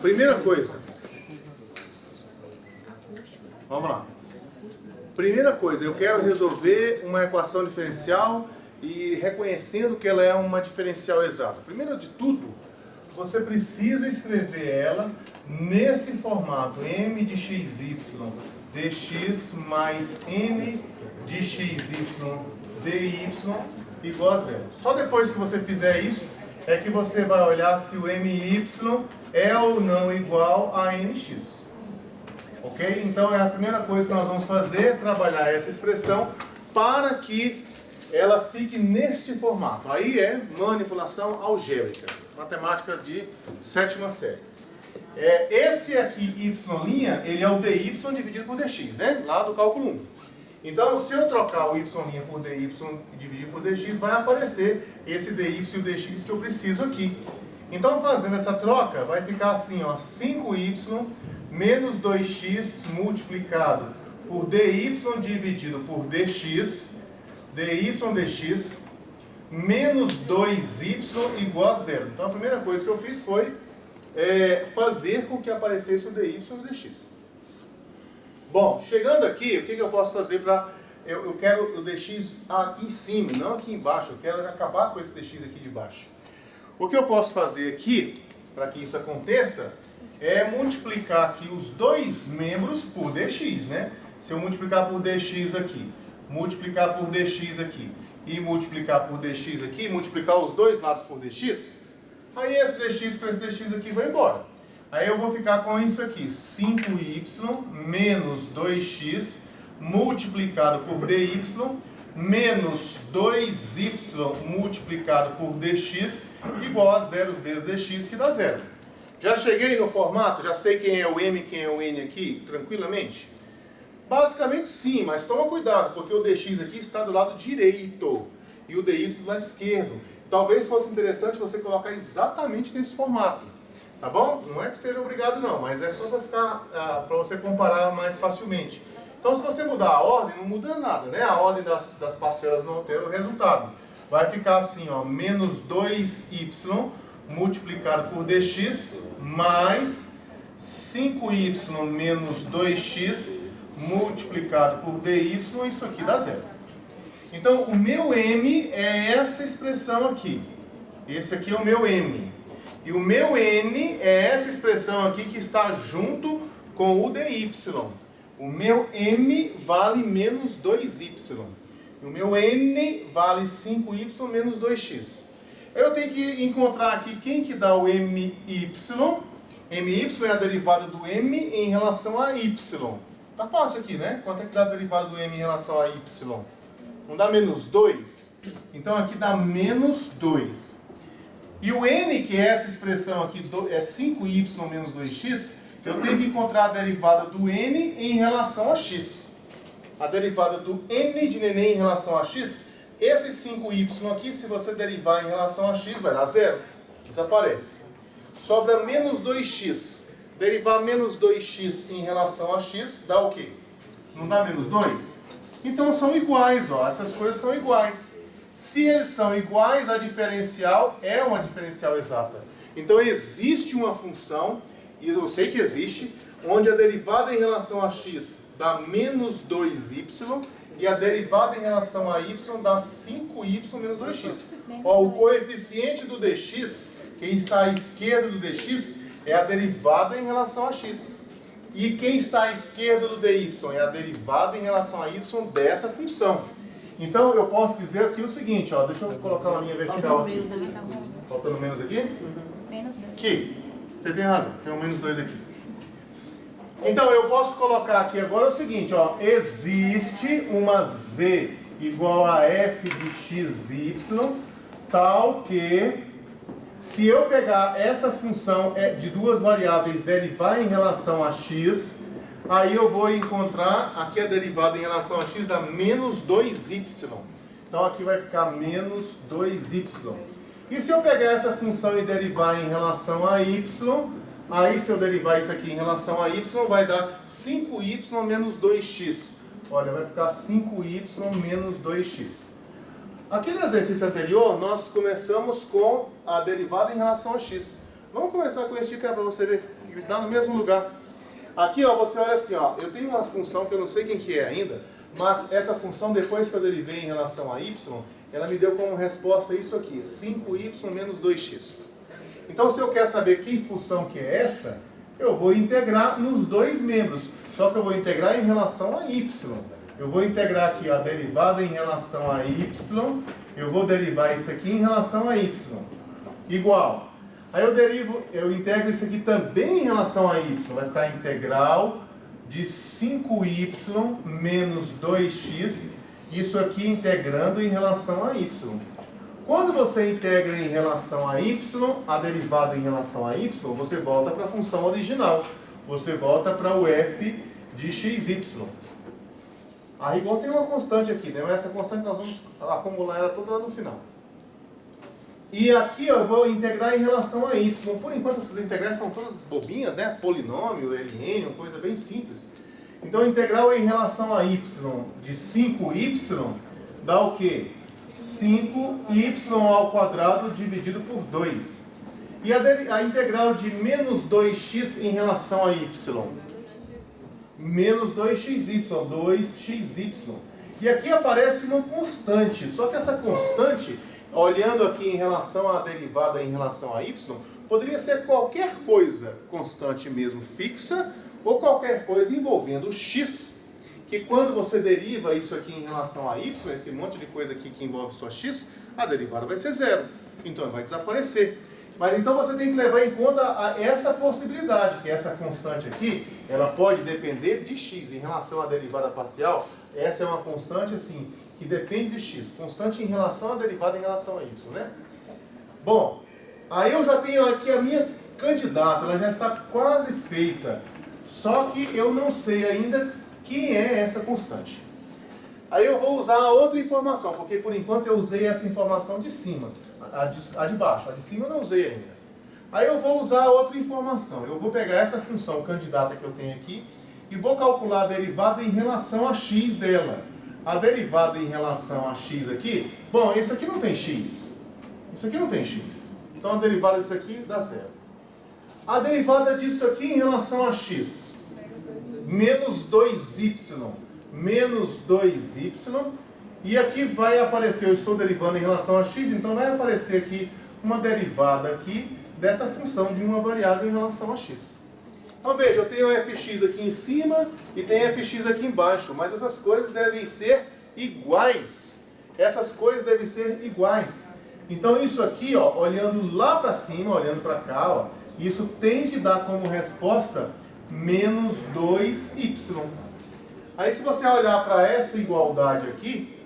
Primeira coisa. Vamos lá. Primeira coisa, eu quero resolver uma equação diferencial e reconhecendo que ela é uma diferencial exata. Primeiro de tudo, você precisa escrever ela nesse formato m de xy dx mais n de xy dy igual a zero. Só depois que você fizer isso, é que você vai olhar se o my é ou não igual a nx. Ok? Então é a primeira coisa que nós vamos fazer, trabalhar essa expressão para que ela fique neste formato. Aí é manipulação algébrica, matemática de sétima série. Esse aqui, y', ele é o dy dividido por dx, né? Lá do cálculo 1. Então, se eu trocar o y' por dy e dividir por dx, vai aparecer esse dy e o dx que eu preciso aqui. Então, fazendo essa troca, vai ficar assim, ó, 5y menos 2x multiplicado por dy dividido por dx, dx, menos 2y igual a zero. Então, a primeira coisa que eu fiz foi fazer com que aparecesse o dy e o dx. Bom, chegando aqui, o que eu posso fazer para... Eu quero o dx aqui em cima, não aqui embaixo. Eu quero acabar com esse dx aqui de baixo. O que eu posso fazer aqui, para que isso aconteça, é multiplicar aqui os dois membros por dx, né? Se eu multiplicar por dx aqui, multiplicar por dx aqui e multiplicar por dx aqui, multiplicar os dois lados por dx, aí esse dx com esse dx aqui vai embora. Aí eu vou ficar com isso aqui, 5y menos 2x multiplicado por dy menos 2y multiplicado por dx igual a 0 vezes dx, que dá 0. Já cheguei no formato? Já sei quem é o m e quem é o n aqui, tranquilamente? Basicamente sim, mas toma cuidado, porque o dx aqui está do lado direito e o dy do lado esquerdo. Talvez fosse interessante você colocar exatamente nesse formato. Tá bom? Não é que seja obrigado não, mas é só para ficar, para você comparar mais facilmente. Então se você mudar a ordem, não muda nada, né? A ordem das parcelas não altera o resultado. Vai ficar assim, ó, menos 2y multiplicado por dx mais 5y menos 2x multiplicado por dy, isso aqui dá zero. Então o meu m é essa expressão aqui. Esse aqui é o meu m. E o meu n é essa expressão aqui que está junto com o dy. O meu m vale menos 2y. E o meu n vale 5y menos 2x. Eu tenho que encontrar aqui quem que dá o my. My é a derivada do m em relação a y. Tá fácil aqui, né? Quanto é que dá a derivada do m em relação a y? Não dá menos 2? Então aqui dá menos 2. E o n, que é essa expressão aqui, é 5y menos 2x, eu tenho que encontrar a derivada do n em relação a x. A derivada do n de neném em relação a x, esse 5y aqui, se você derivar em relação a x, vai dar zero. Desaparece. Sobra menos 2x. Derivar menos 2x em relação a x dá o quê? Não dá menos 2? Então são iguais, ó. Essas coisas são iguais. Se eles são iguais, a diferencial é uma diferencial exata. Então existe uma função, e eu sei que existe, onde a derivada em relação a x dá menos 2y e a derivada em relação a y dá 5y menos 2x. Ó, o coeficiente do dx, quem está à esquerda do dx, é a derivada em relação a x. E quem está à esquerda do dy é a derivada em relação a y dessa função. Então eu posso dizer aqui o seguinte, ó, deixa eu colocar uma linha vertical aqui. Faltando menos aqui? Menos 2. Aqui. Você tem razão, tem um menos 2 aqui. Então eu posso colocar aqui agora o seguinte, ó, existe uma z igual a f de xy, tal que se eu pegar essa função de duas variáveis, derivar em relação a x, aí eu vou encontrar aqui a derivada em relação a x dá menos 2y. Então aqui vai ficar menos 2y. E se eu pegar essa função e derivar em relação a y, aí se eu derivar isso aqui em relação a y, vai dar 5y menos 2x. Olha, vai ficar 5y menos 2x. Aqui no exercício anterior, nós começamos com a derivada em relação a x. Vamos começar com esse para você ver que está no mesmo lugar. Aqui, ó, você olha assim, ó, eu tenho uma função que eu não sei quem que é ainda, mas essa função, depois que eu derivei em relação a y, ela me deu como resposta isso aqui, 5y menos 2x. Então, se eu quero saber que função que é essa, eu vou integrar nos dois membros, só que eu vou integrar em relação a y. Eu vou integrar aqui a derivada em relação a y, eu vou derivar isso aqui em relação a y, igual. Aí eu integro isso aqui também em relação a y, vai ficar integral de 5y menos 2x, isso aqui integrando em relação a y. Quando você integra em relação a y, a derivada em relação a y, você volta para a função original, você volta para o f de xy. A rigor tem uma constante aqui, né? Essa constante nós vamos acumular ela toda lá no final. E aqui eu vou integrar em relação a y. Por enquanto essas integrais estão todas bobinhas, né? Polinômio, ln, uma coisa bem simples. Então a integral em relação a y de 5y dá o quê? 5y ao quadrado dividido por 2. E a integral de menos 2x em relação a y? Menos 2xy, 2xy. E aqui aparece uma constante, só que essa constante, olhando aqui em relação à derivada em relação a y, poderia ser qualquer coisa constante mesmo, fixa, ou qualquer coisa envolvendo x, que quando você deriva isso aqui em relação a y, esse monte de coisa aqui que envolve só x, a derivada vai ser zero, então vai desaparecer. Mas então você tem que levar em conta essa possibilidade, que essa constante aqui, ela pode depender de x. Em relação à derivada parcial, essa é uma constante assim, que depende de x. Constante em relação à derivada em relação a y, né? Bom, aí eu já tenho aqui a minha candidata, ela já está quase feita. Só que eu não sei ainda quem é essa constante. Aí eu vou usar outra informação, porque por enquanto eu usei essa informação de cima, a de baixo, a de cima eu não usei ainda. Aí eu vou usar outra informação, eu vou pegar essa função candidata que eu tenho aqui e vou calcular a derivada em relação a x dela. A derivada em relação a x aqui, bom, esse aqui não tem x, isso aqui não tem x, então a derivada disso aqui dá zero. A derivada disso aqui em relação a x, menos 2y, menos 2y, e aqui vai aparecer, eu estou derivando em relação a x, então vai aparecer aqui uma derivada aqui dessa função de uma variável em relação a x. Então veja, eu tenho fx aqui em cima e tenho fx aqui embaixo, mas essas coisas devem ser iguais. Essas coisas devem ser iguais. Então isso aqui, ó, olhando lá para cima, olhando para cá, ó, isso tem que dar como resposta menos 2y. Aí se você olhar para essa igualdade aqui,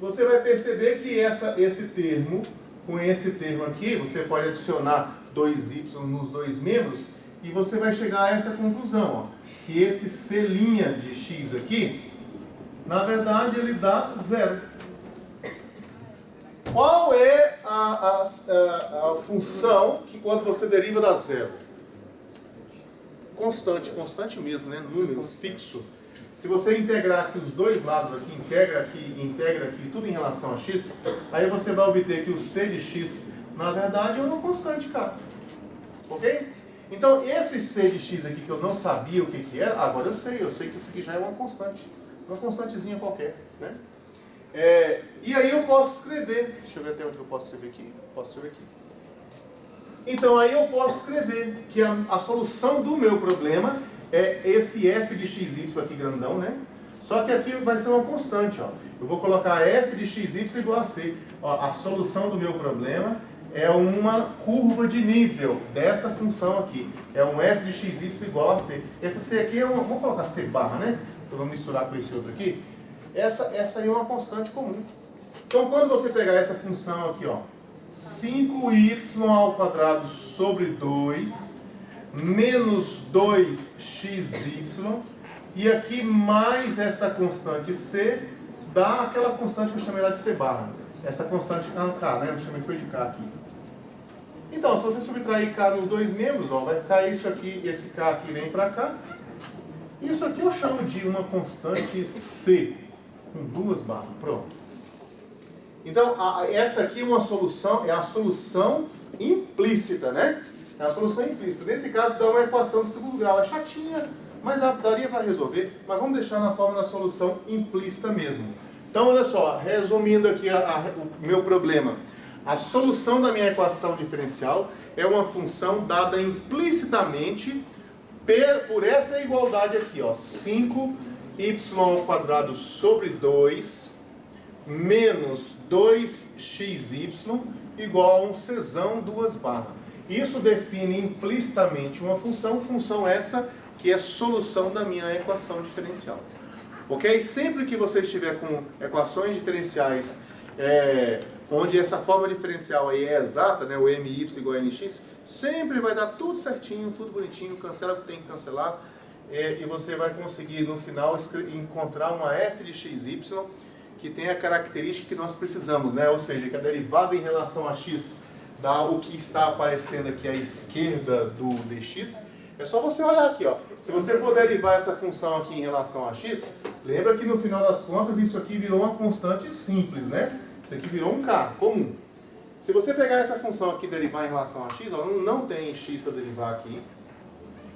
você vai perceber que esse termo, com esse termo aqui, você pode adicionar 2y nos dois membros, e você vai chegar a essa conclusão, ó, que esse c' de x aqui, na verdade ele dá zero. Qual é a função que quando você deriva dá zero? Constante, constante mesmo, né? Número fixo. Se você integrar aqui os dois lados, aqui, integra aqui tudo em relação a x, aí você vai obter que o c de x, na verdade, é uma constante k. Ok? Então, esse c de x aqui que eu não sabia o que era, agora eu sei que isso aqui já é uma constantezinha qualquer, né? E aí eu posso escrever, deixa eu ver até onde eu posso escrever aqui, posso escrever aqui. Então aí eu posso escrever que a solução do meu problema é esse f de xy aqui grandão, né? Só que aqui vai ser uma constante, ó. Eu vou colocar f de xy igual a c. Ó, a solução do meu problema é uma curva de nível dessa função aqui. É um f de xy igual a c. Essa c aqui é vamos colocar c barra, né? Eu vou misturar com esse outro aqui. Essa aí é uma constante comum. Então quando você pegar essa função aqui, ó, 5y ao quadrado sobre 2 menos 2xy, e aqui mais esta constante c, dá aquela constante que eu chamei lá de c barra. Essa constante k, né? Eu chamei foi de k aqui. Então, se você subtrair k nos dois membros, ó, vai ficar isso aqui, esse k aqui vem para cá. Isso aqui eu chamo de uma constante c, com duas barras. Pronto. Então, essa aqui é uma solução, é a solução implícita, né? É a solução implícita. Nesse caso, dá uma equação de segundo grau. É chatinha, mas daria para resolver. Mas vamos deixar na forma da solução implícita mesmo. Então, olha só, resumindo aqui o meu problema. A solução da minha equação diferencial é uma função dada implicitamente por essa igualdade aqui, ó, 5y² sobre 2 menos 2xy igual a um cesão 2 barras. Isso define implicitamente uma função essa que é a solução da minha equação diferencial. Ok? Sempre que você estiver com equações diferenciais onde essa forma diferencial aí é exata, né, o my igual a nx, sempre vai dar tudo certinho, tudo bonitinho, cancela o que tem que cancelar, e você vai conseguir no final encontrar uma f de xy que tem a característica que nós precisamos, né? Ou seja, que a derivada em relação a x dá o que está aparecendo aqui à esquerda do dx. É só você olhar aqui, ó. Se você for derivar essa função aqui em relação a x, lembra que no final das contas isso aqui virou uma constante simples, né? Isso aqui virou um k, comum. Se você pegar essa função aqui e derivar em relação a x, ó, não tem x para derivar aqui.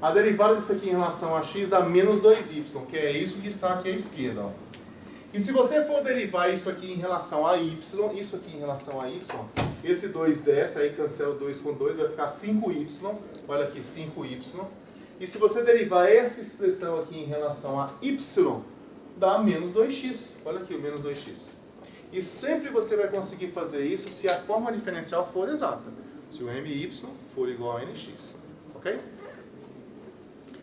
A derivada disso aqui em relação a x dá menos 2y, que é isso que está aqui à esquerda, ó. E se você for derivar isso aqui em relação a y, isso aqui em relação a y, esse 2 desce, aí cancela 2 com 2, vai ficar 5y, olha aqui, 5y. E se você derivar essa expressão aqui em relação a y, dá menos 2x, olha aqui o menos 2x. E sempre você vai conseguir fazer isso se a forma diferencial for exata, se o my for igual a nx, ok?